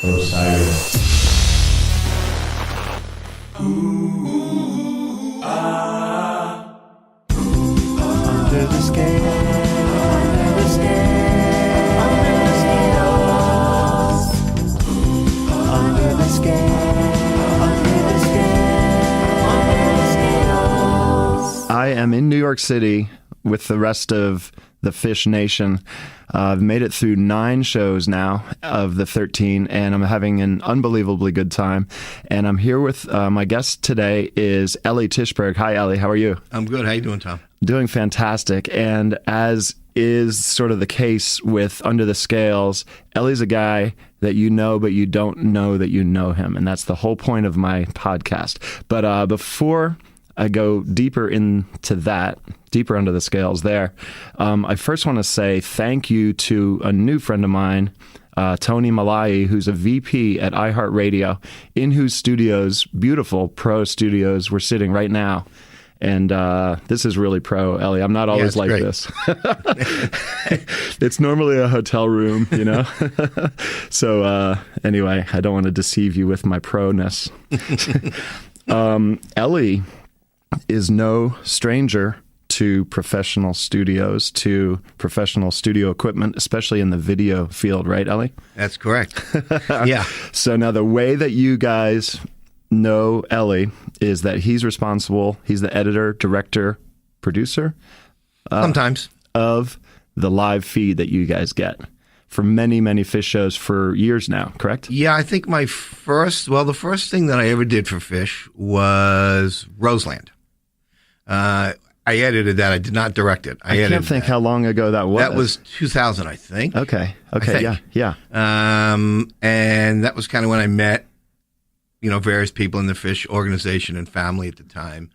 Osiris. Under the scale, under the scale, under the scales. Under the scale, under the scale, under the scales. I am in New York City with the rest of the Phish Nation. I've made it through 9 shows now of the 13, and I'm having an unbelievably good time. And I'm here with my guest today is Eli Tishberg. Hi, Eli. How are you? I'm good. How you doing, Tom? Doing fantastic. And as is sort of the case with Under the Scales, Eli's a guy that you know, but you don't know that you know him. And that's the whole point of my podcast. But before I go deeper into that, deeper under the scales there, I first want to say thank you to a new friend of mine, Tony Malai, who's a VP at iHeartRadio, in whose studios, beautiful pro studios, we're sitting right now. And this is really pro, Eli. I'm not always like great. this. It's normally a hotel room, you know? So anyway, I don't want to deceive you with my proness. Eli is no stranger to professional studios, to professional studio equipment, especially in the video field, right, Eli? That's correct. Yeah. So now the way that you guys know Eli is that he's responsible, he's the editor, director, producer Sometimes. of the live feed that you guys get for many, many Phish shows for years now, correct? Yeah, I think the first thing that I ever did for Phish was Roseland. I edited that. I did not direct it. I can't think how long ago that was. That was 2000, I think. Okay, think. yeah. And that was kind of when I met, various people in the Phish organization and family at the time.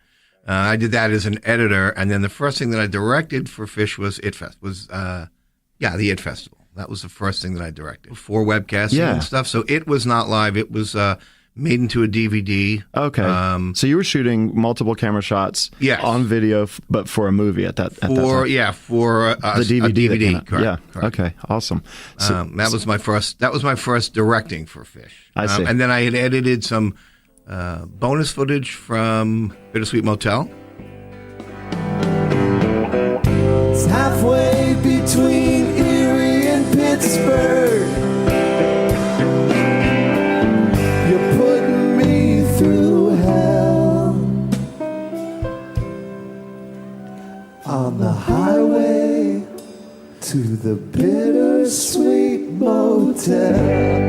I did that as an editor, and then the first thing that I directed for Phish was the It Festival. That was the first thing that I directed for webcasting and stuff. So it was not live. It was made into a DVD. Okay. So you were shooting multiple camera shots on video, but for a movie at that time. For the DVD. a DVD. Correct. Okay. Awesome. So, that was my first directing for Phish. I see. And then I had edited some bonus footage from Bittersweet Motel. It's halfway between Erie and Pittsburgh. You're putting me through hell. On the highway to the Bittersweet Motel.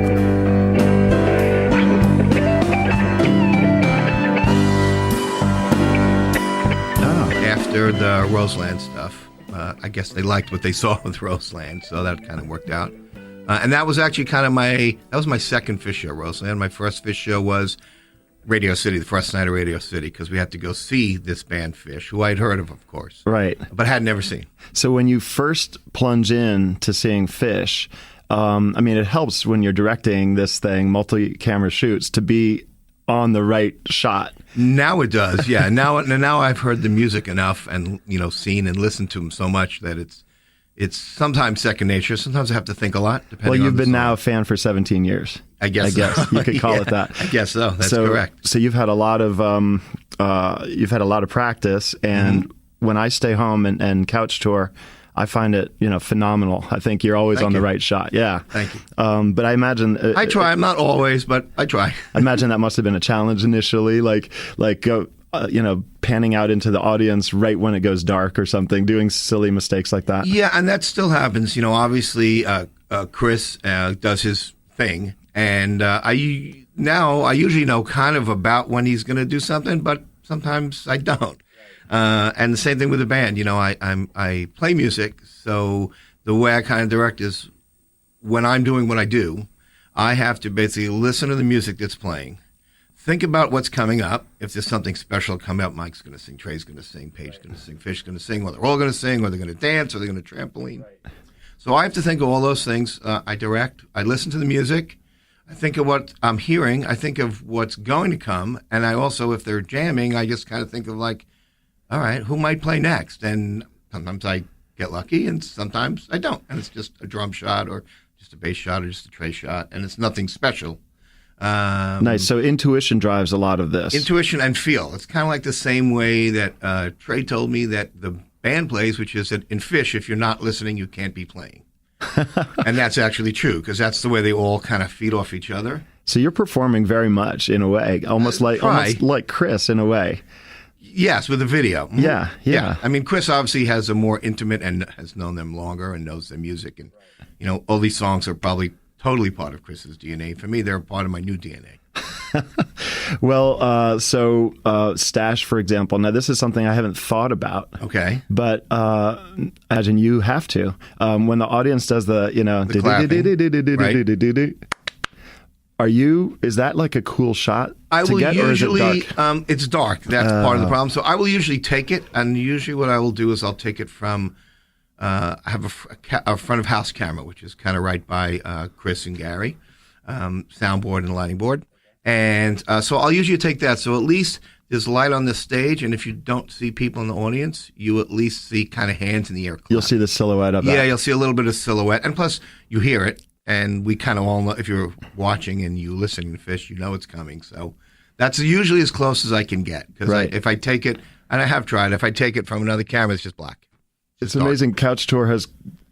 After the Roseland stuff, I guess they liked what they saw with Roseland, so that kind of worked out. And that was actually my second Phish show, Roseland. My first Phish show was Radio City, the first night of Radio City, because we had to go see this band Phish, who I'd heard of course. Right. But had never seen. So when you first plunge in to seeing Phish, it helps when you're directing this thing, multi-camera shoots, to be on the right shot. Now it does, yeah. Now I've heard the music enough and seen and listened to them so much that it's sometimes second nature. Sometimes I have to think a lot. Well, you've been now a fan for 17 years. I guess so. You could call it that. I guess so. That's correct. So you've had a lot of practice, and when I stay home and couch tour, I find it, phenomenal. I think you're always on the right shot. Yeah. Thank you. But I imagine I try. I'm not always, but I try. I imagine that must have been a challenge initially, like panning out into the audience right when it goes dark or something, doing silly mistakes like that. Yeah, and that still happens. Obviously, Chris does his thing, and I usually know kind of about when he's going to do something, but sometimes I don't. And the same thing with the band. I play music, so the way I kind of direct is when I'm doing what I do, I have to basically listen to the music that's playing, think about what's coming up. If there's something special coming up, Mike's going to sing, Trey's going to sing, Paige's going to sing, Phish going to sing, or they're all going to sing, or they're going to dance, or they're going to trampoline. So I have to think of all those things. I direct. I listen to the music. I think of what I'm hearing. I think of what's going to come. And I also, if they're jamming, I just kind of think of like, all right, who might play next? And sometimes I get lucky and sometimes I don't. And it's just a drum shot or just a bass shot or just a Trey shot, and it's nothing special. Nice. So intuition drives a lot of this. Intuition and feel. It's kind of like the same way that Trey told me that the band plays, which is that in Phish, if you're not listening, you can't be playing. And that's actually true, because that's the way they all kind of feed off each other. So you're performing very much in a way, almost like Chris in a way. Yes, with the video. Yeah. I mean, Chris obviously has a more intimate and has known them longer and knows their music. And, you know, all these songs are probably totally part of Chris's DNA. For me, they're part of my new DNA. Well, Stash, for example. Now, this is something I haven't thought about. Okay. But imagine you have to. When the audience does the clapping, is that like a cool shot I will get, usually, or is it dark? It's dark. That's part of the problem. So I will usually take it, and usually what I will do is I'll take it from, I have a front of house camera, which is kind of right by Chris and Gary, soundboard and lighting board. And so I'll usually take that. So at least there's light on the stage, and if you don't see people in the audience, you at least see kind of hands in the air. You'll see the silhouette of that. Yeah, you'll see a little bit of silhouette. And plus, you hear it. And we kind of all know, if you're watching and you listen to Phish, you know it's coming. So that's usually as close as I can get. Because if I take it, and I have tried, if I take it from another camera, it's just black. It's amazing. Couch Tour has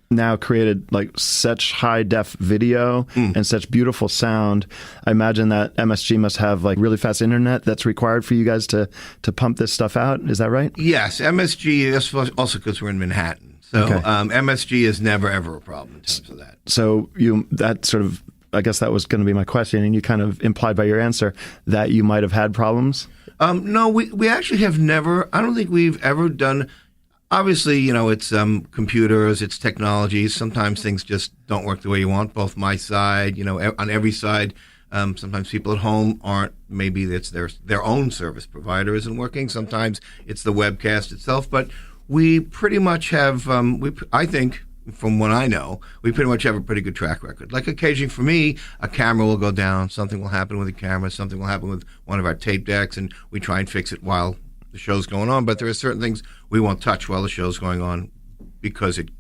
now created like such high def video and such beautiful sound. I imagine that MSG must have like really fast internet that's required for you guys to pump this stuff out. Is that right? Yes. MSG, is also because we're in Manhattan. So MSG is never, ever a problem in terms of that. So I guess that was going to be my question, and you kind of implied by your answer that you might have had problems? No, we actually have never. I don't think we've ever done. Obviously, you know, it's computers, it's technology. Sometimes things just don't work the way you want, both my side, you know, on every side. Sometimes people at home aren't, maybe it's their own service provider isn't working. Sometimes it's the webcast itself, but we pretty much have, I think, from what I know, we pretty much have a pretty good track record. Like occasionally for me, a camera will go down, something will happen with the camera, something will happen with one of our tape decks, and we try and fix it while the show's going on. But there are certain things we won't touch while the show's going on because it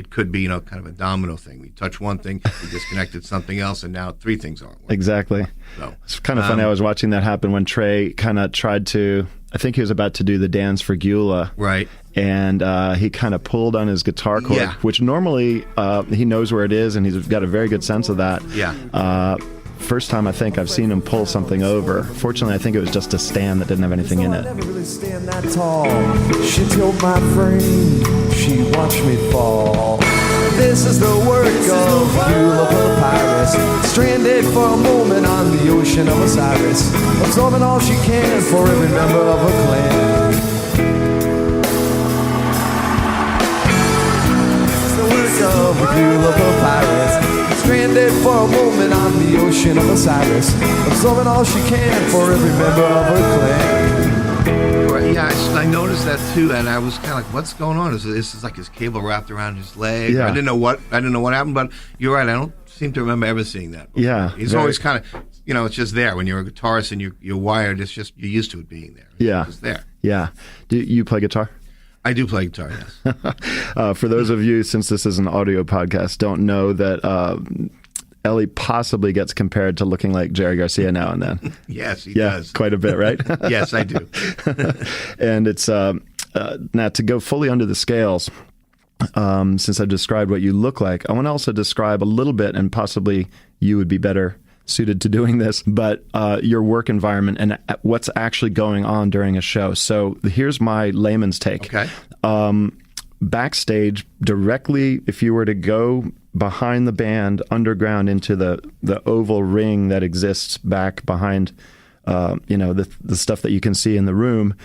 could be, you know, kind of a domino thing. We touch one thing, we disconnected something else, and now three things aren't working. Exactly. So, it's kind of funny. I was watching that happen when Trey kind of tried to, I think he was about to do the dance for Guelah. Right. And he kind of pulled on his guitar cord, which normally he knows where it is, and he's got a very good sense of that. Yeah. First time I think I've seen him pull something over. Fortunately, I think it was just a stand that didn't have anything in it. I never really stand that tall. She tilted my frame. She watched me fall. This is the work of Guelah Papyrus, stranded for a moment on the ocean of Osiris, absorbing all she can for every member of her clan. This is the work of Guelah Papyrus, stranded for a moment on the ocean of Osiris, absorbing all she can for every member of her clan. Yeah, I noticed that too, and I was kind of like, "What's going on? This is like his cable wrapped around his leg." Yeah. I didn't know what happened, but you're right. I don't seem to remember ever seeing that before. Yeah, he's always kind of, you know, it's just there when you're a guitarist and you're wired. It's just you're used to it being there. Yeah, it's there. Yeah. Do you play guitar? I do play guitar. Yes. For those of you, since this is an audio podcast, don't know that Eli possibly gets compared to looking like Jerry Garcia now and then. Yes, he does. Quite a bit, right? Yes, I do. And it's now to go fully under the scales. Since I've described what you look like, I want to also describe a little bit, and possibly you would be better suited to doing this, but your work environment and what's actually going on during a show. So here's my layman's take. Okay. Backstage, directly, if you were to go behind the band, underground into the oval ring that exists back behind, the stuff that you can see in the room,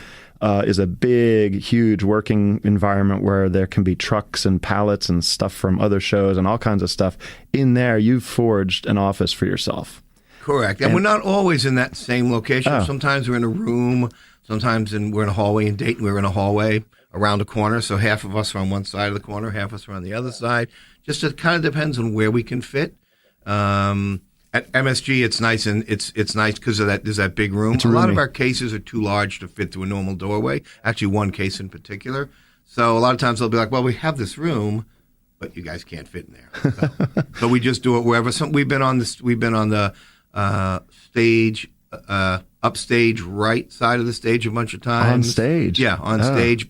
is a big, huge working environment where there can be trucks and pallets and stuff from other shows and all kinds of stuff. In there, you've forged an office for yourself. Correct. And we're not always in that same location. Oh. Sometimes we're in a room. Sometimes we're in a hallway. In Dayton, we're in a hallway around a corner. So half of us are on one side of the corner, half of us are on the other side. Just it kind of depends on where we can fit. At MSG, it's nice, and it's nice because of that. There's that big room. A lot of our cases are too large to fit through a normal doorway. Actually, one case in particular. So a lot of times they'll be like, "Well, we have this room, but you guys can't fit in there. So we just do it wherever. We've been on the stage, upstage right side of the stage a bunch of times. On stage? Yeah, on stage,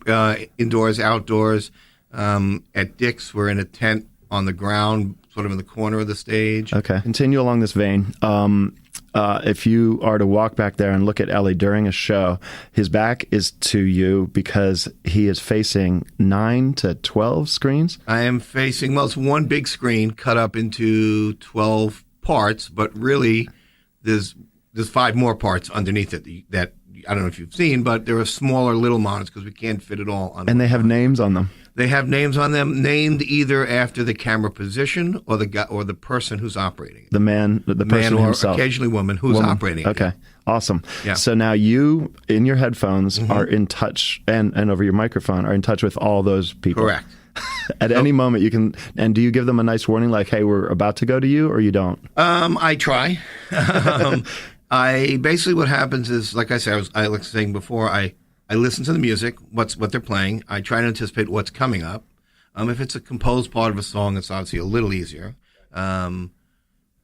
indoors, outdoors. At Dick's, we're in a tent on the ground, sort of in the corner of the stage. Okay. Continue along this vein. If you are to walk back there and look at Eli during a show, his back is to you because he is facing 9 to 12 screens. I am facing, well, it's one big screen cut up into 12 parts, but really there's 5 more parts underneath it that I don't know if you've seen, but there are smaller little monitors because we can't fit it all on. And they have names on them. They have names on them, named either after the camera position or the guy or the person who's operating it. The person or himself. Occasionally woman who's operating it. Okay, awesome. Yeah. So now you, in your headphones, are in touch, and over your microphone, are in touch with all those people. Correct. At any moment you can, and do you give them a nice warning like, hey, we're about to go to you, or you don't? I try. I basically what happens is, like I said, I was saying before, I listen to the music, what they're playing. I try to anticipate what's coming up. If it's a composed part of a song, it's obviously a little easier.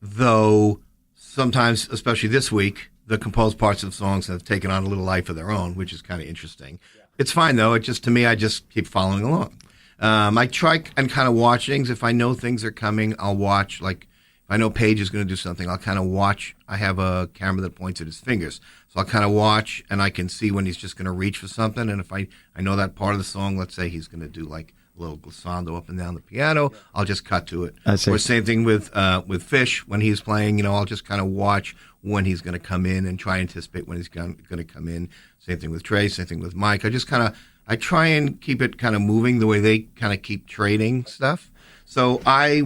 Though sometimes, especially this week, the composed parts of songs have taken on a little life of their own, which is kind of interesting. Yeah. It's fine though. To me, I just keep following along. I try and kind of watch things. If I know things are coming, I'll watch. Like if I know Page is going to do something, I'll kind of watch. I have a camera that points at his fingers. So I'll kind of watch, and I can see when he's just going to reach for something. And if I know that part of the song, let's say he's going to do like a little glissando up and down the piano, I'll just cut to it. I see. Or same thing with Phish when he's playing. I'll just kind of watch when he's going to come in and try and anticipate when he's going to come in. Same thing with Trey. Same thing with Mike. I try and keep it kind of moving the way they kind of keep trading stuff. So I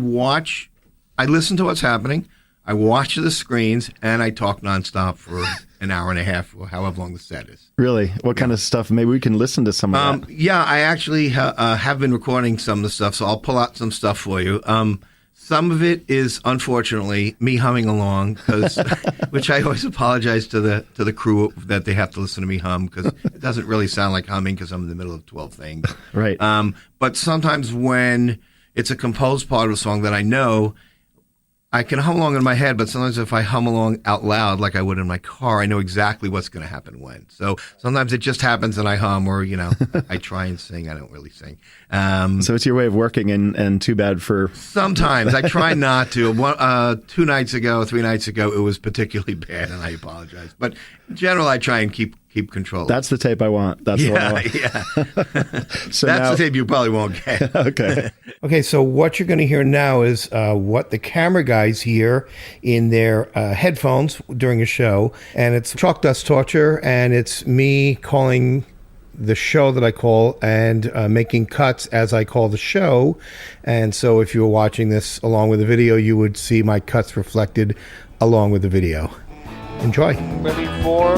listen to what's happening. I watch the screens, and I talk nonstop for an hour and a half, or however long the set is. Really? What kind of stuff? Maybe we can listen to some of that. Yeah, I actually have been recording some of the stuff, so I'll pull out some stuff for you. Some of it is, unfortunately, me humming along, which I always apologize to the crew that they have to listen to me hum, because it doesn't really sound like humming because I'm in the middle of 12 things. Right. But sometimes when it's a composed part of a song that I know, I can hum along in my head, but sometimes if I hum along out loud like I would in my car, I know exactly what's going to happen when. So sometimes it just happens and I hum, or, I try and sing. I don't really sing. So it's your way of working, and too bad for... Sometimes. I try not to. 3 nights ago, it was particularly bad, and I apologize. But in general, I try and keep control. That's the tape I want. That's the one I want. Yeah. So that's the tape you probably won't get. Okay. Okay, so what you're going to hear now is what the camera guys hear in their headphones during a show. And it's Chalkdust Torture, and it's me calling the show that I call and making cuts as I call the show. And so if you were watching this along with the video, you would see my cuts reflected along with the video. Enjoy. Ready, 4.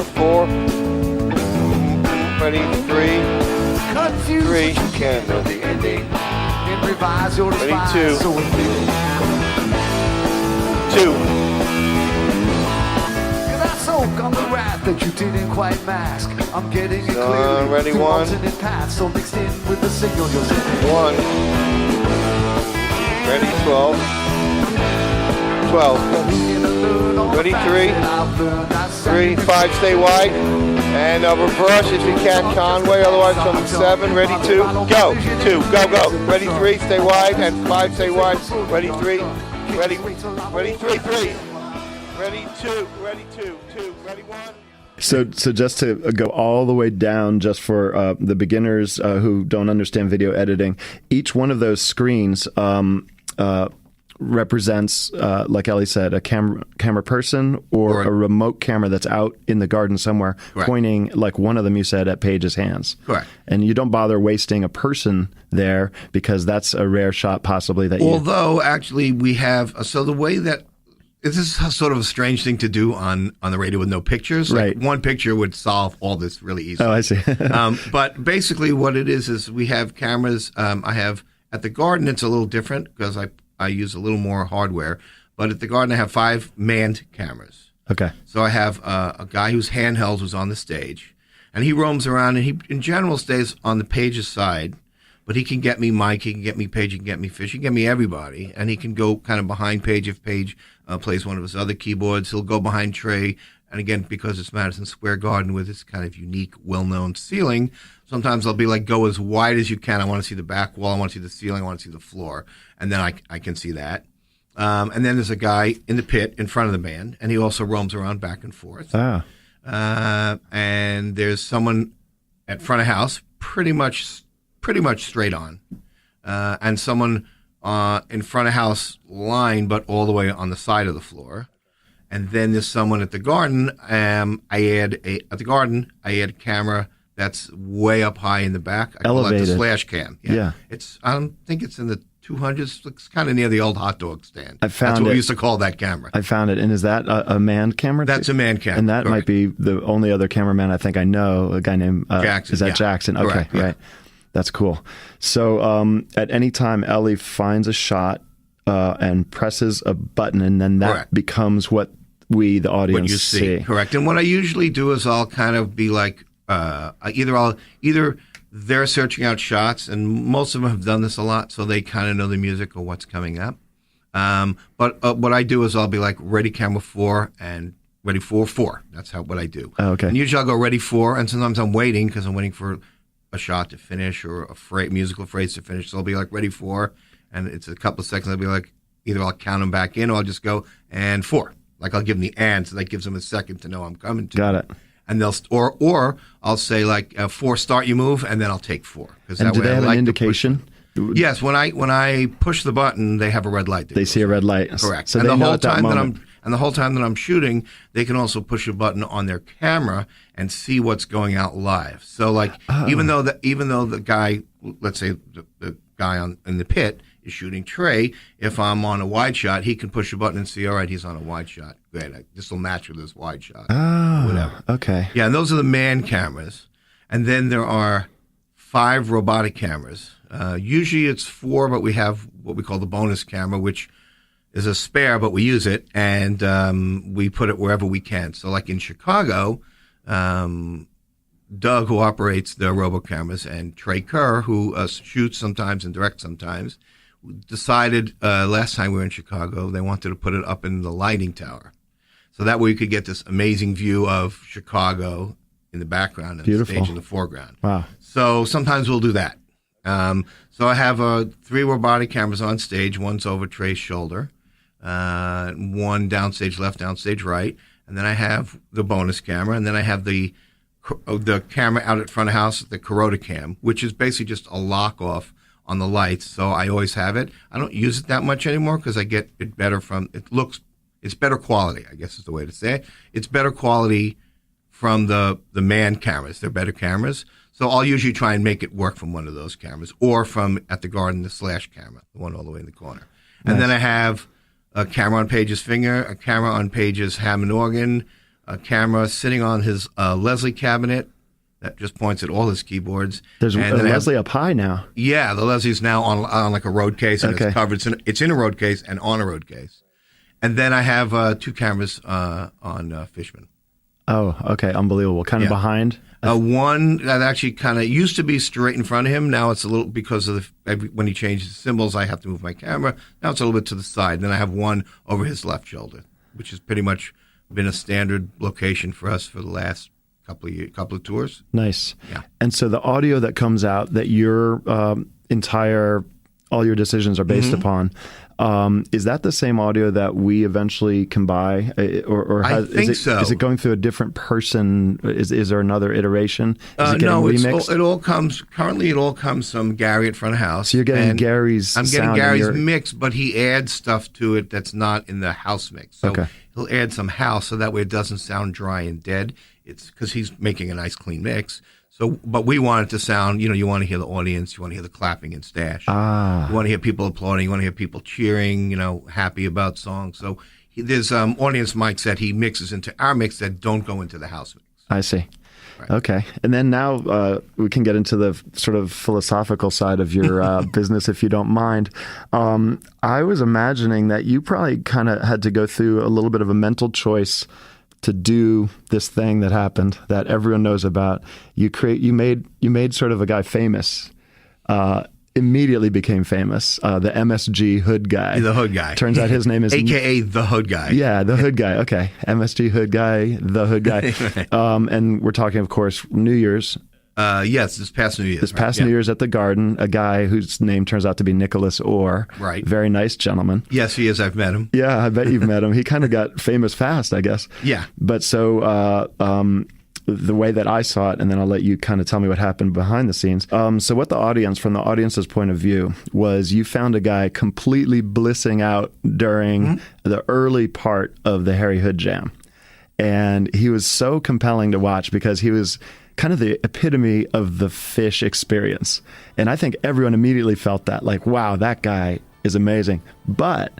Ready, 3. 3. Canada. Ready, 2. 2. On the wrath that you didn't quite mask. I'm getting it clearly. Ready, 1. Alternate paths, so mixed in with the signal you're sending. 1. Ready, 12. 12. Ready, 3. 3. 5, stay wide. And reverse if you can, Conway, otherwise from 7. Ready, 2. Go. 2. Go. Ready, 3. Stay wide. And 5, stay wide. Ready, 3. Ready, 3. Ready, 2. Ready, 2. Ready, 1. So just to go all the way down, just for the beginners who don't understand video editing, each one of those screens represents, like Eli said, a camera person or a remote camera that's out in the garden somewhere, Correct. pointing, like one of them you said, at Page's hands. Correct. And you don't bother wasting a person there because that's a rare shot possibly that Although, actually, we have... So the way that... This is sort of a strange thing to do on the radio with no pictures. Right. Like one picture would solve all this really easily. Oh, I see. But basically what it is we have cameras. I have... At the garden, it's a little different because I use a little more hardware. But at the garden, I have 5 manned cameras. Okay. So I have a guy who's handheld who's on the stage. And he roams around, and he, in general, stays on the Page's side. But he can get me Mike, he can get me Page, he can get me Phish, he can get me everybody. And he can go kind of behind Page if Page plays one of his other keyboards. He'll go behind Trey. And again, because it's Madison Square Garden with its kind of unique, well-known ceiling, sometimes I'll be like, go as wide as you can. I want to see the back wall. I want to see the ceiling. I want to see the floor. And then I can see that. And then there's a guy in the pit in front of the band, and he also roams around back and forth. Ah. And there's someone at front of house, pretty much straight on. And someone in front of house line, but all the way on the side of the floor. And then there's someone at the garden. I add a camera that's way up high in the back. I call it the slash cam. Yeah. I think it's in the 200s. It's kind of near the old hot dog stand. That's what we used to call that camera. I found it. And is that a manned camera? That's a manned camera. And that might be the only other cameraman I think I know, a guy named Jackson. Is that Jackson? Okay, Correct, yeah. Right. That's cool. So at any time, Ellie finds a shot and presses a button, and then that Correct. becomes what we, the audience, what you see. Correct. And what I usually do is I'll kind of be like, either they're searching out shots, and most of them have done this a lot, so they kind of know the music or what's coming up. But what I do is I'll be like, ready camera 4 and ready 4. That's what I do. Oh, okay. And usually I'll go ready 4, and sometimes I'm waiting because I'm waiting for a shot to finish or a musical phrase to finish. So I'll be like, ready 4, and it's a couple of seconds. I'll be like, either I'll count them back in or I'll just go, and 4. Like I'll give them the and, so that gives them a second to know I'm coming to. Got it. And they'll or I'll say like 4, start your move, and then I'll take 4. And do they have an indication? Yes, when I push the button, they have a red light. They see a red light. Correct. So and they the know whole at that time moment. the whole time that I'm shooting, they can also push a button on their camera and see what's going out live. So like even though the guy, let's say the guy in the pit is shooting Trey, if I'm on a wide shot, he can push a button and see, all right, he's on a wide shot. Great, this will match with this wide shot. Oh, whatever. Okay. Yeah, and those are the man cameras. And then there are 5 robotic cameras. Usually it's 4, but we have what we call the bonus camera, which is a spare, but we use it, and we put it wherever we can. So like in Chicago, Doug, who operates the robo cameras, and Trey Kerr, who shoots sometimes and directs sometimes, decided last time we were in Chicago, they wanted to put it up in the lighting tower. So that way you could get this amazing view of Chicago in the background and Beautiful. the stage in the foreground. Wow. So sometimes we'll do that. So I have 3 robotic cameras on stage. One's over Trey's shoulder, one downstage left, downstage right, and then I have the bonus camera, and then I have the camera out at front of house, the Corota cam, which is basically just a lock off on the lights. So I always have it. I don't use it that much anymore because I get it better it's better quality, I guess is the way to say it. It's better quality from the man cameras. They're better cameras. So I'll usually try and make it work from one of those cameras, or from at the garden, the slash camera, the one all the way in the corner. And then I have a camera on Page's finger, a camera on Page's Hammond organ, a camera sitting on his Leslie cabinet that just points at all his keyboards. There's a then Leslie up high now. Yeah, the Leslie's now on like a road case, and Okay. it's covered. It's in a road case and on a road case. And then I have 2 cameras on Fishman. Oh, okay. Unbelievable. Kind of Yeah. behind. One that actually kind of used to be straight in front of him. Now it's a little, because of when he changes the symbols, I have to move my camera. Now it's a little bit to the side. Then I have one over his left shoulder, which has pretty much been a standard location for us for the last couple of tours. Nice. Yeah. And so the audio that comes out that your all your decisions are based upon, is that the same audio that we eventually can buy? I think so. Is it going through a different person? Is there another iteration? Is it getting No, remixed? it all comes from Gary at front of house. So you're getting and Gary's I'm getting sound in Gary's your- mix, but he adds stuff to it that's not in the house mix. So Okay. he'll add some house, so that way it doesn't sound dry and dead. It's because he's making a nice clean mix. So, but we want it to sound, you want to hear the audience, you want to hear the clapping and stash. You want to hear people applauding, you want to hear people cheering, happy about songs. So there's audience mics that he mixes into our mix that don't go into the house mix. I see. Right. Okay. And then now we can get into the sort of philosophical side of your business, if you don't mind. I was imagining that you probably kind of had to go through a little bit of a mental choice to do this thing that happened that everyone knows about. You made sort of a guy famous immediately became famous. The MSG Hood guy. The Hood guy. Turns out his name is AKA the Hood guy. Yeah, the Hood guy. Okay, MSG Hood guy, the Hood guy. And we're talking, of course, New Year's. Yes, this past New Year's. This past New Year's at the Garden, a guy whose name turns out to be Nicholas Orr. Right. Very nice gentleman. Yes, he is. I've met him. Yeah, I bet you've met him. He kind of got famous fast, I guess. Yeah. But so the way that I saw it, and then I'll let you kind of tell me what happened behind the scenes. So what the audience, from the audience's point of view, was you found a guy completely blissing out during the early part of the Harry Hood Jam. And he was so compelling to watch because he was kind of the epitome of the Phish experience. And I think everyone immediately felt that, like, wow, that guy is amazing. But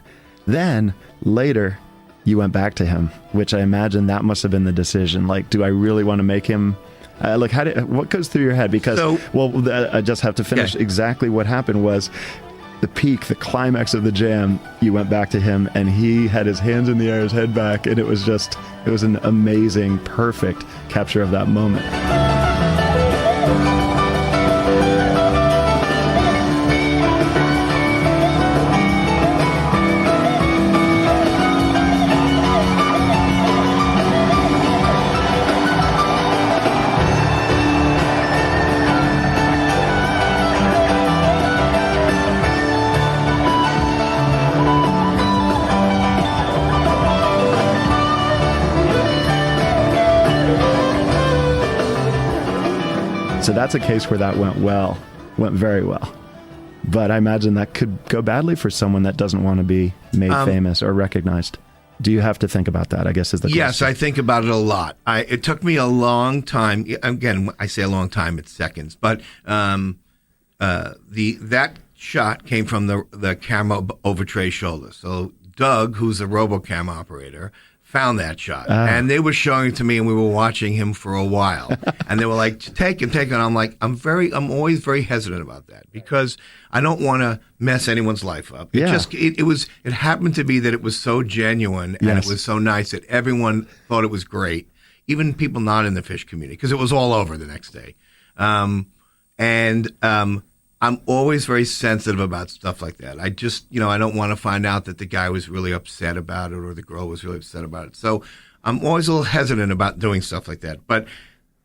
then later, you went back to him, which I imagine that must have been the decision. Like, do I really want to make him? Like, what goes through your head? Because, I just have to finish. Okay. Exactly what happened was the peak, the climax of the jam. You went back to him, and he had his hands in the air, his head back, and it was an amazing, perfect capture of that moment. So that's a case where that went very well. But I imagine that could go badly for someone that doesn't want to be made famous or recognized. Do you have to think about that, I guess, is the question. Yes, I think about it a lot. It took me a long time. Again, I say a long time, it's seconds. But that shot came from the camera over Trey's shoulder. So Doug, who's a RoboCam operator, found that shot, and they were showing it to me, and we were watching him for a while, and they were like, take him. And I'm like, I'm always very hesitant about that because I don't want to mess anyone's life up. It happened to be that it was so genuine and it was so nice that everyone thought it was great, even people not in the Phish community, because it was all over the next day. I'm always very sensitive about stuff like that. I just, I don't want to find out that the guy was really upset about it or the girl was really upset about it. So I'm always a little hesitant about doing stuff like that. But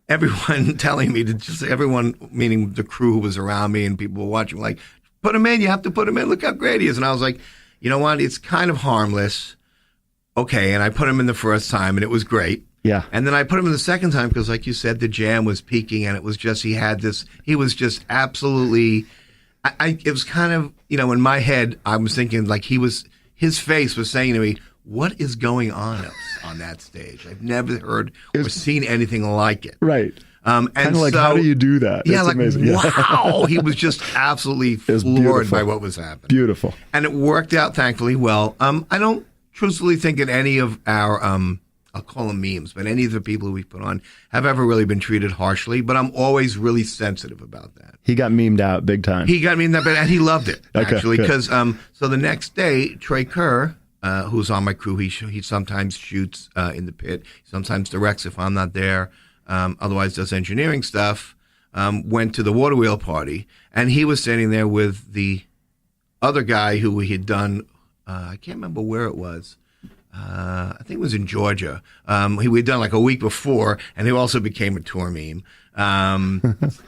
everyone telling me everyone, meaning the crew who was around me and people were watching, like, put him in, you have to put him in, look how great he is. And I was like, you know what, it's kind of harmless. Okay, and I put him in the first time and it was great. Yeah. And then I put him in the second time because, like you said, the jam was peaking and it was just, he was just absolutely, it was kind of, in my head, I was thinking like his face was saying to me, what is going on that stage? I've never heard or seen anything like it. Right. And kind of like, so, how do you do that? Yeah, it's like, amazing. Wow. He was just absolutely floored by what was happening. Beautiful. And it worked out, thankfully, well. I don't truthfully think that any of our, I'll call them memes, but any of the people who we put on have ever really been treated harshly, but I'm always really sensitive about that. He got memed out big time. He got memed out, and he loved it, actually, good. because so the next day, Trey Kerr, who's on my crew, he sometimes shoots in the pit, sometimes directs if I'm not there, otherwise does engineering stuff, went to the water wheel party, and he was standing there with the other guy who we had done, I can't remember where it was, I think it was in Georgia. We'd done like a week before, and he also became a tour meme.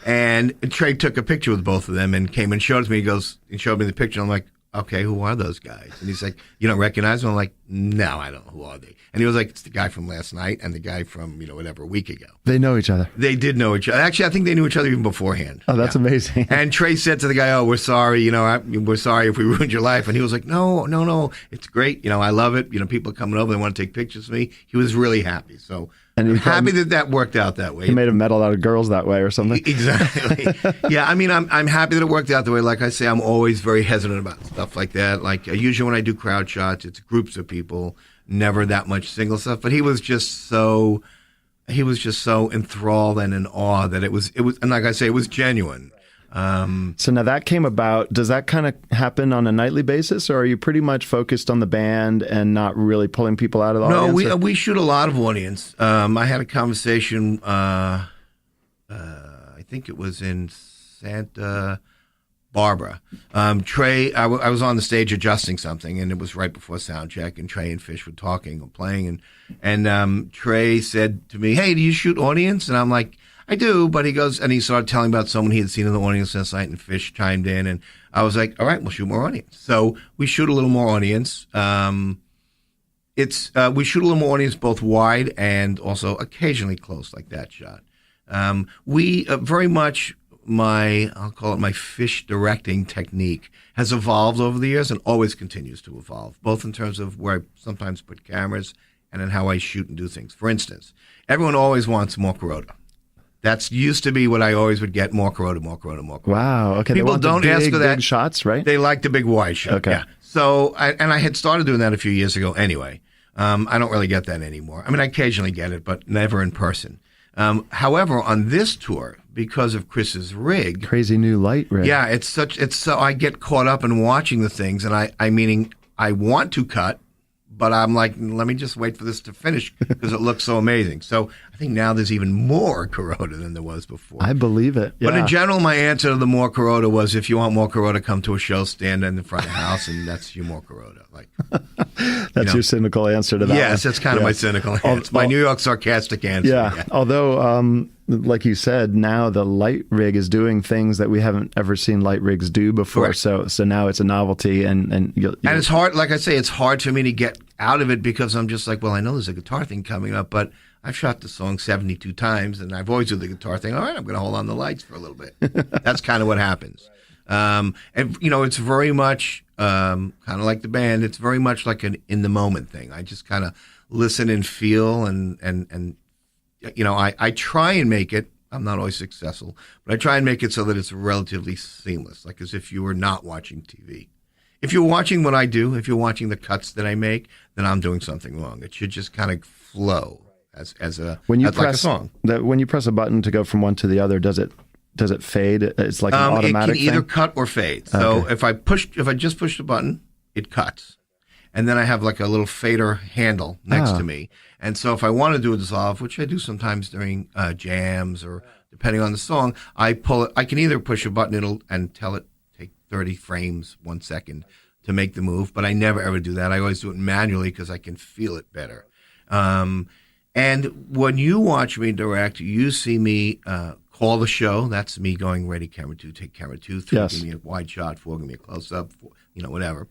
And Trey took a picture with both of them and came and showed it to me. He showed me the picture. I'm like, okay, who are those guys? And he's like, you don't recognize them? I'm like, no, I don't know. Who are they? And he was like, it's the guy from last night and the guy from, whatever, a week ago. They know each other. They did know each other. Actually, I think they knew each other even beforehand. Oh, that's amazing. And Trey said to the guy, oh, we're sorry. We're sorry if we ruined your life. And he was like, no. It's great. I love it. People are coming over. They want to take pictures of me. He was really happy. So I'm happy that worked out that way. He made a medal out of girls that way or something. Exactly. Yeah, I'm happy that it worked out the way. Like I say, I'm always very hesitant about stuff like that. Like usually when I do crowd shots, it's groups of people, never that much single stuff. But he was just so enthralled and in awe that it was, and like I say, it was genuine. So now that came about, does that kind of happen on a nightly basis, or are you pretty much focused on the band and not really pulling people out of the audience? No, we shoot a lot of audience. I had a conversation, I think it was in Santa Barbara. Trey, I was on the stage adjusting something, and it was right before sound check, and Trey and Phish were talking or playing, and Trey said to me, "Hey, do you shoot audience?" And I'm like, "I do," but he goes, and he started telling about someone he had seen in the audience last night, and Phish chimed in, and I was like, "All right, we'll shoot more audience." So we shoot a little more audience. We shoot a little more audience, both wide and also occasionally close, like that shot. We very much, I'll call it my Phish directing technique, has evolved over the years and always continues to evolve, both in terms of where I sometimes put cameras and in how I shoot and do things. For instance, everyone always wants more Corota. That's used to be what I always would get, more Corota, more Corota, more Corota. Wow. Okay. People don't ask for that. Big shots, right? They like the big wide shot. Okay. Yeah. So, I had started doing that a few years ago anyway. I don't really get that anymore. I mean, I occasionally get it, but never in person. However, on this tour, because of Chris's rig, Crazy new light rig. yeah, it's so I get caught up in watching the things, and I want to cut, but I'm like, let me just wait for this to finish because it looks so amazing. So I think now there's even more Corota than there was before. I believe it. Yeah. But in general, my answer to the more Corota was, if you want more Corota, come to a show, stand in the front of the house, and that's your more Corota. Like, That's your cynical answer to that. yes, one. that's kind of my cynical answer. My New York sarcastic answer. Yeah. Although, like you said, now the light rig is doing things that we haven't ever seen light rigs do before. Correct. So now it's a novelty, and you'll And it's hard, like I say, it's hard for me to get out of it because I'm just like, well, I know there's a guitar thing coming up, but I've shot the song 72 times, and I've always do the guitar thing. All right, I'm going to hold on the lights for a little bit. That's kind of what happens. And, it's very much kind of like the band. It's very much like an in-the-moment thing. I just kind of listen and feel, and I try and make it. I'm not always successful, but I try and make it so that it's relatively seamless, like as if you were not watching TV. If you're watching what I do, if you're watching the cuts that I make, then I'm doing something wrong. It should just kind of flow as when you like press a song. when you press a button to go from one to the other, does it fade? It's like an automatic It can either thing? cut or fade. So if I just push the button, it cuts. And then I have like a little fader handle next to me. And so if I want to do a dissolve, which I do sometimes during jams or depending on the song, I pull it. I can either push a button and tell it take 30 frames, 1 second to make the move, but I never ever do that. I always do it manually because I can feel it better. And when you watch me direct, you see me call the show. That's me going ready, camera 2, take camera 2, 3, Yes. give me a wide shot, 4, give me a close up, 4, whatever.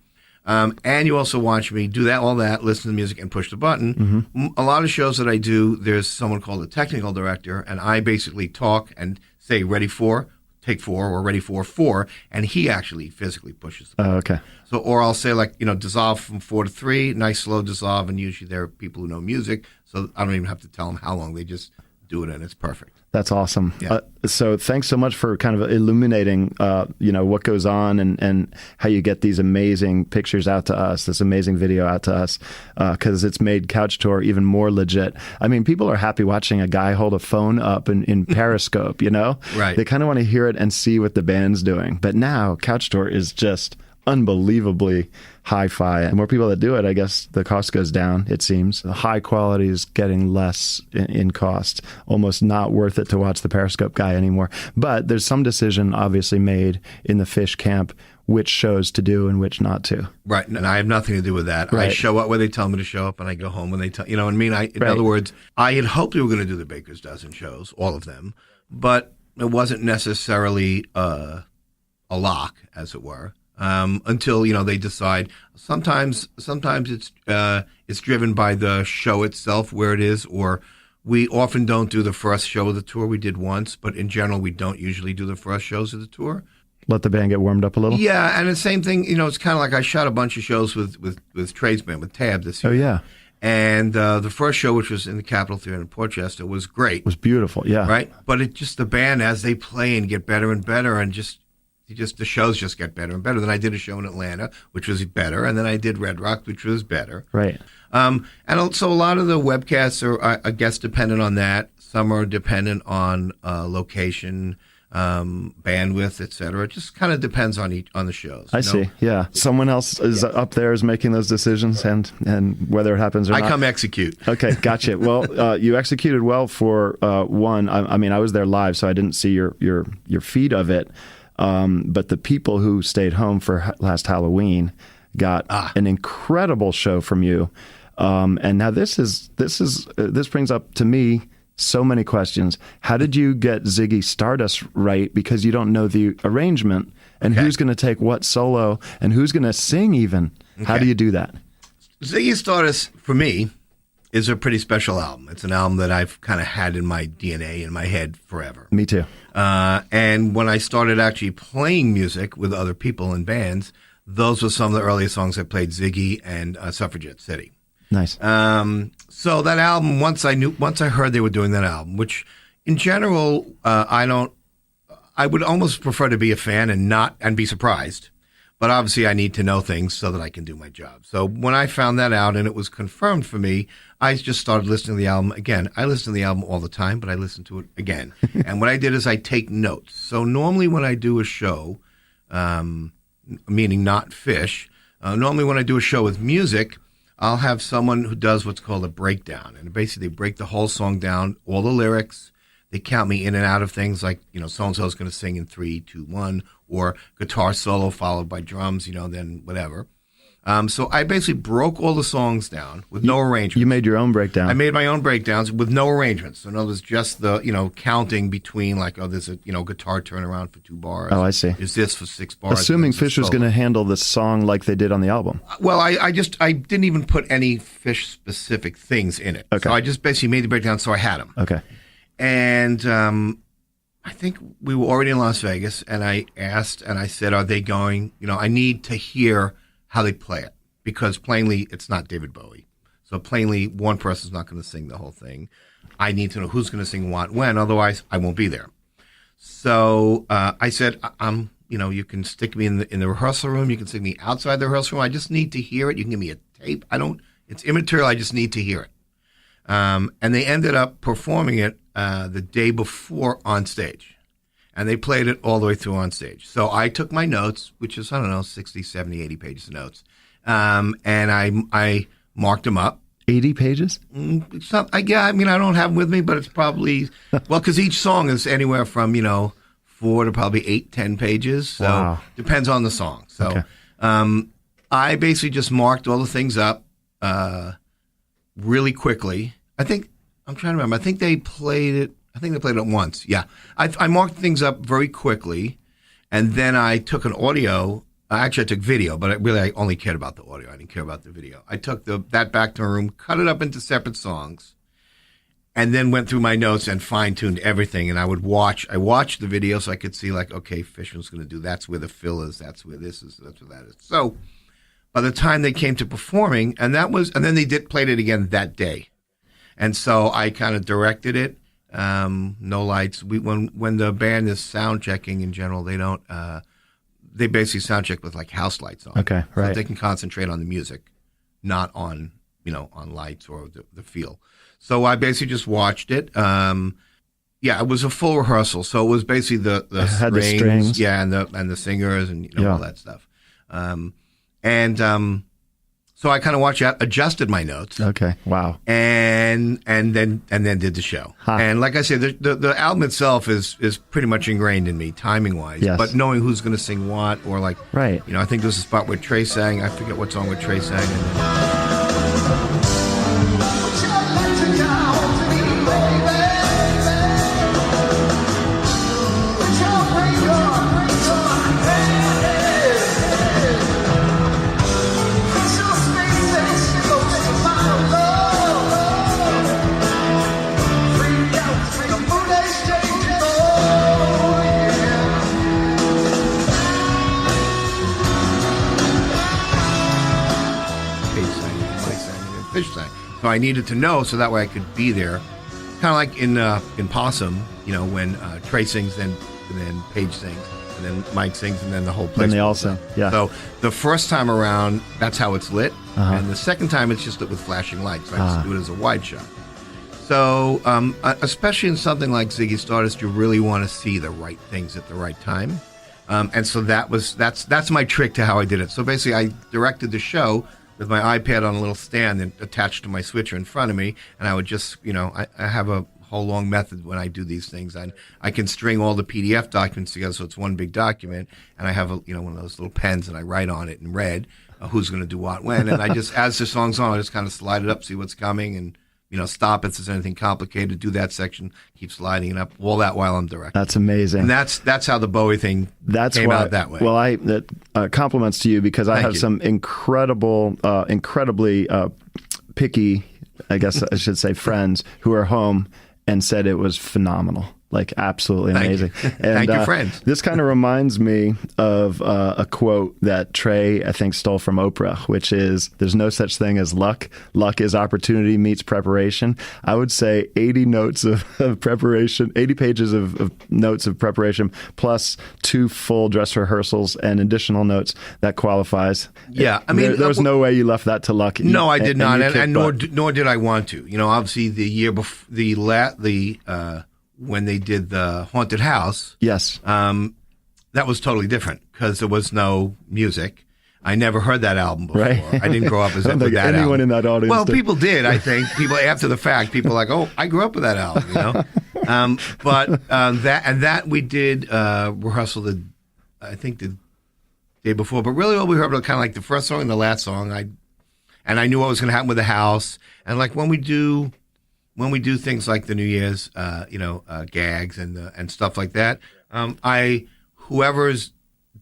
And you also watch me do all that, listen to the music, and push the button. A lot of shows that I do, there's someone called a technical director, and I basically talk and say, ready for, take 4, or ready for 4, and he actually physically pushes the button. Oh, okay. So, or I'll say dissolve from 4 to 3, nice slow dissolve, and usually there are people who know music, so I don't even have to tell them how long. They just do it, and it's perfect. That's awesome. Yeah. So thanks so much for kind of illuminating, what goes on and how you get these amazing pictures out to us, this amazing video out to us, because it's made Couch Tour even more legit. I mean, people are happy watching a guy hold a phone up in Periscope, Right. They kind of want to hear it and see what the band's doing. But now Couch Tour is just unbelievably hi-fi. The more people that do it, I guess the cost goes down, it seems. The high quality is getting less in cost, almost not worth it to watch the Periscope guy anymore. But there's some decision obviously made in the Phish camp which shows to do and which not to. Right, and I have nothing to do with that. Right. I show up where they tell me to show up, and I go home when they tell. In Right. other words, I had hoped we were going to do the Baker's Dozen shows, all of them, but it wasn't necessarily a lock, as it were. Until they decide. Sometimes it's driven by the show itself, where it is, or we often don't do the first show of the tour. We did once, but in general, we don't usually do the first shows of the tour. Let the band get warmed up a little? Yeah, and the same thing. It's kind of like I shot a bunch of shows with Trey's band, with Tab this year. Oh, yeah. And the first show, which was in the Capitol Theater in Portchester, was great. It was beautiful, yeah. Right, but it just the band as they play and get better and better, and just the shows just get better and better. Then I did a show in Atlanta, which was better, and then I did Red Rock, which was better. Right. And so a lot of the webcasts are, I guess, dependent on that. Some are dependent on location, bandwidth, etc. It just kind of depends on the shows. I see. Yeah. Someone else is up there is making those decisions, and whether it happens or not. I come execute. Okay, gotcha. Well, you executed well for one. I mean, I was there live, so I didn't see your feed of it. But the people who stayed home for last Halloween got an incredible show from you. And now this brings up to me so many questions. How did you get Ziggy Stardust right? Because you don't know the arrangement and who's going to take what solo and who's going to sing even. How do you do that? Ziggy Stardust, for me, is a pretty special album. It's an album that I've kind of had in my DNA, in my head forever. Me too. And when I started actually playing music with other people in bands, those were some of the earliest songs I played, Ziggy and Suffragette City. Nice. So that album, once I heard they were doing that album, which in general, I would almost prefer to be a fan and be surprised. But obviously I need to know things so that I can do my job. So when I found that out and it was confirmed for me, I just started listening to the album again. I listen to the album all the time, but I listen to it again. And what I did is I take notes. So normally when I do a show, meaning not Phish, normally when I do a show with music, I'll have someone who does what's called a breakdown. And basically they break the whole song down, all the lyrics. They count me in and out of things like, so-and-so is going to sing in 3, 2, 1, or guitar solo followed by drums, then whatever. So I basically broke all the songs down with no arrangements. You made your own breakdown. I made my own breakdowns with no arrangements. So in other words, just the, counting between there's a, guitar turnaround for 2 bars. Oh, I see. Is this for 6 bars? Assuming Phish was going to handle the song like they did on the album. Well, I didn't even put any Phish specific things in it. Okay. So I just basically made the breakdown so I had them. Okay. And I think we were already in Las Vegas, and I asked, and I said, are they going, I need to hear how they play it, because plainly it's not David Bowie. So plainly one person's not going to sing the whole thing. I need to know who's going to sing what, when, otherwise I won't be there. So I said, you can stick me in the rehearsal room, you can stick me outside the rehearsal room, I just need to hear it. You can give me a tape. It's immaterial, I just need to hear it. And they ended up performing it the day before on stage. And they played it all the way through on stage. So I took my notes, which is, 60, 70, 80 pages of notes, and I marked them up. 80 pages? It's not, I don't have them with me, but it's probably, because each song is anywhere from, 4 to probably 8, 10 pages. So wow. Depends on the song. So okay. I basically just marked all the things up really quickly. I'm trying to remember. I think they played it once. Yeah. I marked things up very quickly, and then I took an audio. Actually, I took video, but I only cared about the audio. I didn't care about the video. I took that back to my room, cut it up into separate songs, and then went through my notes and fine-tuned everything. And I watched the video so I could see, okay, Phish was going to do, that's where the fill is, that's where this is, that's where that is. So by the time they came to performing, and then they played it again that day. And so I kind of directed it. No lights. When the band is sound checking in general, they don't. They basically sound check with house lights on. Okay, right. So that they can concentrate on the music, not on on lights or the feel. So I basically just watched it. It was a full rehearsal. So it was basically the strings, yeah, and the singers and all that stuff. So I kind of watched that, adjusted my notes. Okay. Wow. And then did the show. Huh. And like I said, the album itself is pretty much ingrained in me, timing wise. Yes. But knowing who's going to sing what, or right. I think there's a spot where Trey sang. I forget what song where Trey sang. Phish sang. So I needed to know so that way I could be there. Kind of like in Possum, when Trey sings, and then Paige sings, and then Mike sings, and then the whole place. And they all sing. Yeah. So the first time around, that's how it's lit, and the second time it's just lit with flashing lights. So I just do it as a wide shot. So especially in something like Ziggy Stardust, you really want to see the right things at the right time, and so that's my trick to how I did it. So basically, I directed the show with my iPad on a little stand and attached to my switcher in front of me, and I would just, I have a whole long method when I do these things. I can string all the PDF documents together so it's one big document, and I have one of those little pens, and I write on it in red who's going to do what when, and I just, as the song's on, I just kind of slide it up, see what's coming, and stop if there's anything complicated, do that section, keep sliding it up, all that while I'm directing. That's amazing. And that's how the Bowie thing came out that way. Well, compliments to you, because I have some incredibly picky, I guess I should say, friends who are home and said it was phenomenal. Like, absolutely amazing. Thank you. And, Thank you, friends. This kind of reminds me of a quote that Trey, I think, stole from Oprah, which is, "There's no such thing as luck. Luck is opportunity meets preparation." I would say 80 notes of preparation, 80 pages of notes of preparation, plus 2 full dress rehearsals and additional notes, that qualifies. Yeah, I mean, there was no way you left that to luck. No, I did not, and nor did I want to. Obviously, the year before, when they did the Haunted House, yes, that was totally different because there was no music. I never heard that album before. Right. I didn't grow up with that anyone album. in that audience. Well, people did. I think people after the fact, people are like, "Oh, I grew up with that album," But that we did rehearsal the day before. But really, all we heard was kind of like the first song and the last song. I knew what was going to happen with the house, and like when we do things like the New Year's, gags and stuff like that, whoever's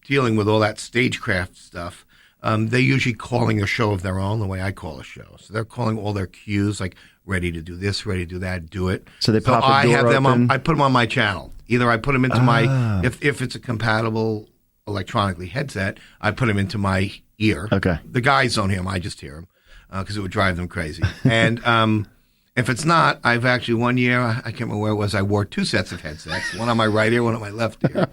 dealing with all that stagecraft stuff, they're usually calling a show of their own the way I call a show. So they're calling all their cues, like ready to do this, ready to do that, do it. So they pop a door open? I put them on my channel. Either I put them into my, if it's a compatible electronically headset, I put them into my ear. Okay. The guys don't hear them, I just hear them because it would drive them crazy. And if it's not, I've actually one year, I can't remember where it was, I wore 2 sets of headsets, one on my right ear, one on my left ear.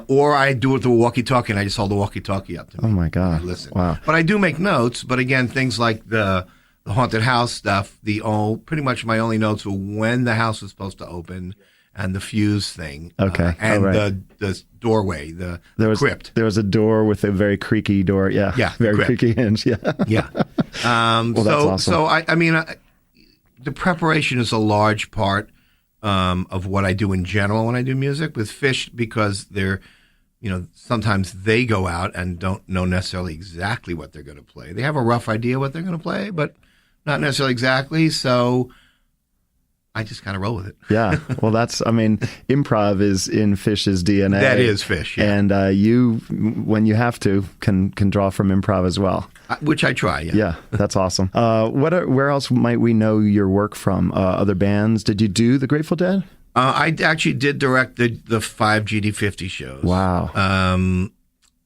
Or I do it through a walkie-talkie, and I just hold the walkie-talkie up to me. Oh, my God. Listen. Wow. But I do make notes, but again, things like the Haunted House stuff, pretty much my only notes were when the house was supposed to open and the fuse thing. Okay. And the doorway, the crypt. There was a door with a very creaky door. Yeah. Yeah. Very creaky hinge. Yeah. Yeah. That's awesome. So I mean, the preparation is a large part of what I do in general when I do music with Phish, because they're, sometimes they go out and don't know necessarily exactly what they're going to play. They have a rough idea what they're going to play, but not necessarily exactly. So I just kind of roll with it. Yeah. Well, improv is in Phish's DNA. That is Phish, yeah. And you, when you have to, can draw from improv as well. Which I try, yeah. Yeah, that's awesome. Where else might we know your work from? Other bands? Did you do the Grateful Dead? I actually did direct the 5 GD50 shows. Wow.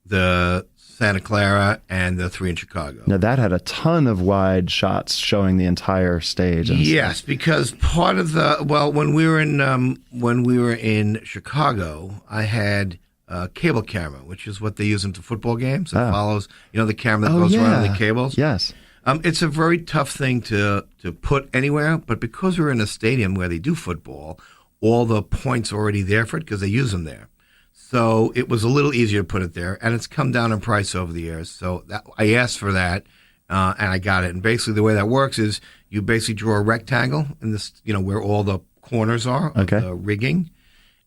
The Santa Clara and the 3 in Chicago. Now that had a ton of wide shots showing the entire stage. Yes, because part of when we were in Chicago, I had a cable camera, which is what they use into football games. It follows, the camera that goes around the cables. Yes. It's a very tough thing to put anywhere, but because we're in a stadium where they do football, all the points are already there for it because they use them there. So it was a little easier to put it there, and it's come down in price over the years. So I asked for that, and I got it. And basically the way that works is you basically draw a rectangle in this, where all the corners are of the rigging,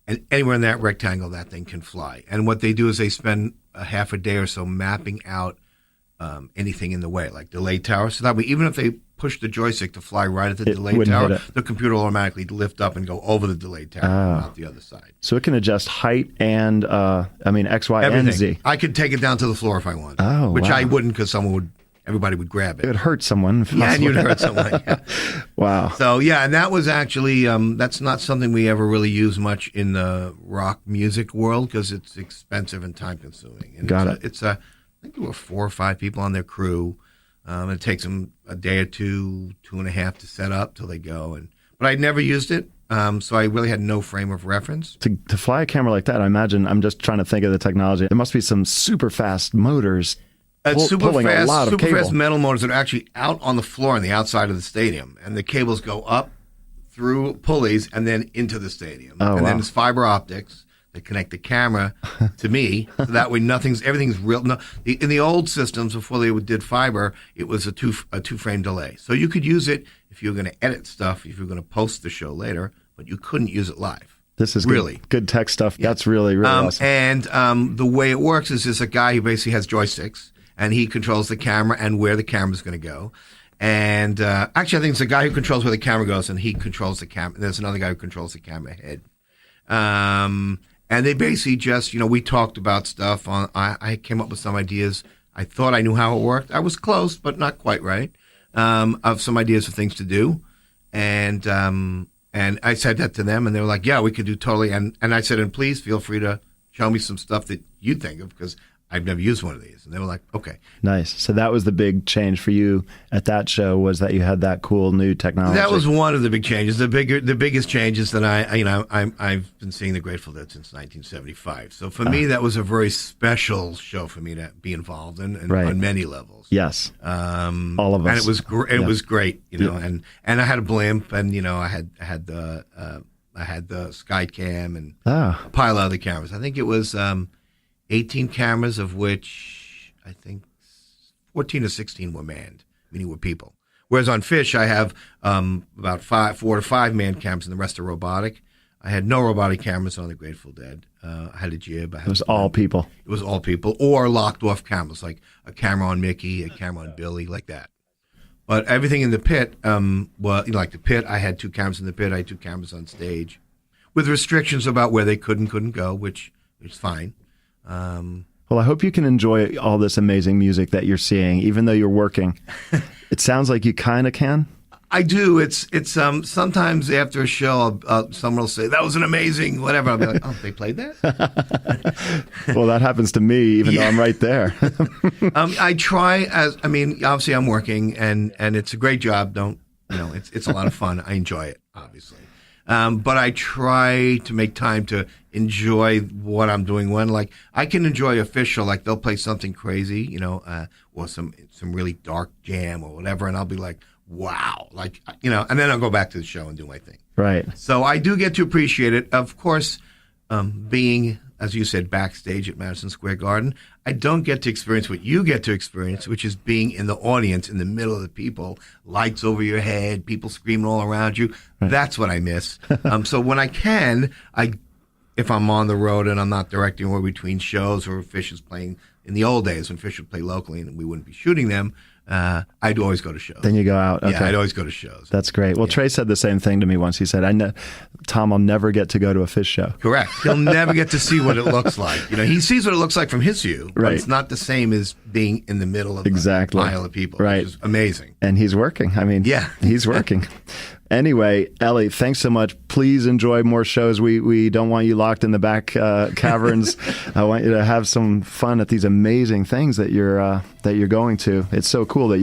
and anywhere in that rectangle that thing can fly. And what they do is they spend a half a day or so mapping out anything in the way, like delay tower. So that way, even if they push the joystick to fly right at the delay tower, the computer will automatically lift up and go over the delay tower and out the other side. So it can adjust height and, X, Y, everything. and Z. I could take it down to the floor if I want. Oh, which wow. I wouldn't, because everybody would grab it. It would hurt someone. Yeah, and you'd hurt someone. Yeah. Wow. So, yeah, and that was actually, that's not something we ever really use much in the rock music world because it's expensive and time consuming. And Got it. I think there were 4 or 5 people on their crew. It takes them a day or 2, 2.5 to set up till they go. But I never used it, so I really had no frame of reference. To fly a camera like that, I imagine, I'm just trying to think of the technology. There must be some super fast motors pulling a lot of cable. Fast metal motors that are actually out on the floor on the outside of the stadium, and the cables go up through pulleys and then into the stadium. Oh, and then there's fiber optics that connect the camera to me, so that way everything's real. No, in the old systems before they did fiber, it was a two frame delay. So you could use it if you were going to edit stuff, if you were going to post the show later, but you couldn't use it live. This is really good tech stuff. Yeah. That's really awesome. And the way it works is there's a guy who basically has joysticks, and he controls the camera and where the camera's going to go. And actually, I think it's a guy who controls where the camera goes, and he controls the camera. There's another guy who controls the camera head. And they basically just, we talked about stuff. I came up with some ideas. I thought I knew how it worked. I was close, but not quite right. Of some ideas of things to do. And I said that to them, and they were like, yeah, we could do totally. And I said, and please feel free to show me some stuff that you think of, because I've never used one of these. And they were like, okay. Nice. So that was the big change for you at that show, was that you had that cool new technology. That was one of the big changes. The biggest changes that I've been seeing the Grateful Dead since 1975. So for me, that was a very special show for me to be involved in right. on many levels. Yes. All of us. And it was it was great, and I had a blimp, and I had the Skycam and a pile of other cameras. I think it was 18 cameras, of which I think 14 or 16 were manned, meaning were people. Whereas on Phish, I have about 4 to 5 manned cameras, and the rest are robotic. I had no robotic cameras on the Grateful Dead. I had a jib. It was all people. It was all people, or locked off cameras, like a camera on Mickey, a camera on Billy, like that. But everything in the pit, like the pit, I had 2 cameras in the pit. I had 2 cameras on stage, with restrictions about where they couldn't go, which is fine. Well, I hope you can enjoy all this amazing music that you're seeing, even though you're working. It sounds like you kind of can. I do. It's sometimes after a show, someone will say, that was an amazing whatever. I'll be like, oh, they played that? Well, that happens to me, even though I'm right there. I try obviously I'm working, and it's a great job. It's a lot of fun. I enjoy it, obviously. But I try to make time to enjoy what I'm doing. When, like, I can enjoy a Phish show, like they'll play something crazy, or some really dark jam or whatever, and I'll be like, wow, like, and then I'll go back to the show and do my thing. Right. So I do get to appreciate it. Of course, being, as you said, backstage at Madison Square Garden, I don't get to experience what you get to experience, which is being in the audience, in the middle of the people, lights over your head, people screaming all around you. Right. That's what I miss. So when I can, if I'm on the road and I'm not directing or between shows, or Phish is playing, in the old days when Phish would play locally and we wouldn't be shooting them, I'd always go to shows. Then you go out. Okay. Yeah, I'd always go to shows. That's great. Well, Trey said the same thing to me once. He said, Tom, I'll never get to go to a Phish show. Correct. He'll never get to see what it looks like. He sees what it looks like from his view, but right. It's not the same as being in the middle of the pile of people, right. Which is amazing. And he's working. He's working. Anyway, Ellie, thanks so much. Please enjoy more shows. We don't want you locked in the back caverns. I want you to have some fun at these amazing things that you're going to. It's so cool that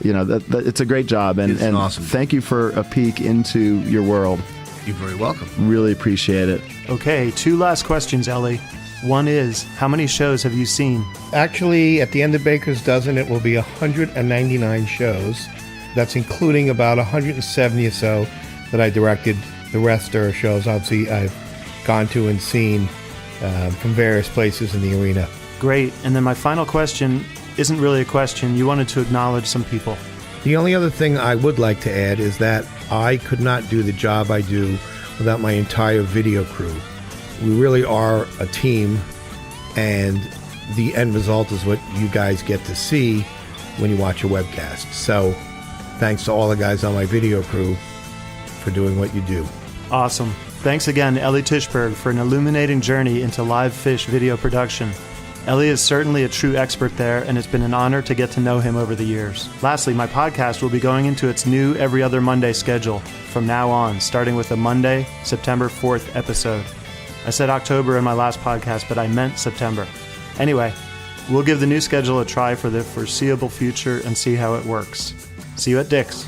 that it's a great job, and awesome. Thank you for a peek into your world. You're very welcome. Really appreciate it. Okay, 2 last questions, Ellie. One is, how many shows have you seen? Actually, at the end of Baker's Dozen, it will be 199 shows. That's including about 170 or so that I directed. The rest are shows, obviously, I've gone to and seen from various places in the arena. Great. And then my final question isn't really a question. You wanted to acknowledge some people. The only other thing I would like to add is that I could not do the job I do without my entire video crew. We really are a team, and the end result is what you guys get to see when you watch a webcast. So thanks to all the guys on my video crew for doing what you do. Awesome. Thanks again, Eli Tishberg, for an illuminating journey into live Phish video production. Eli is certainly a true expert there, and it's been an honor to get to know him over the years. Lastly, my podcast will be going into its new every other Monday schedule from now on, starting with a Monday, September 4th episode. I said October in my last podcast, but I meant September. Anyway, we'll give the new schedule a try for the foreseeable future and see how it works. See you at Dick's.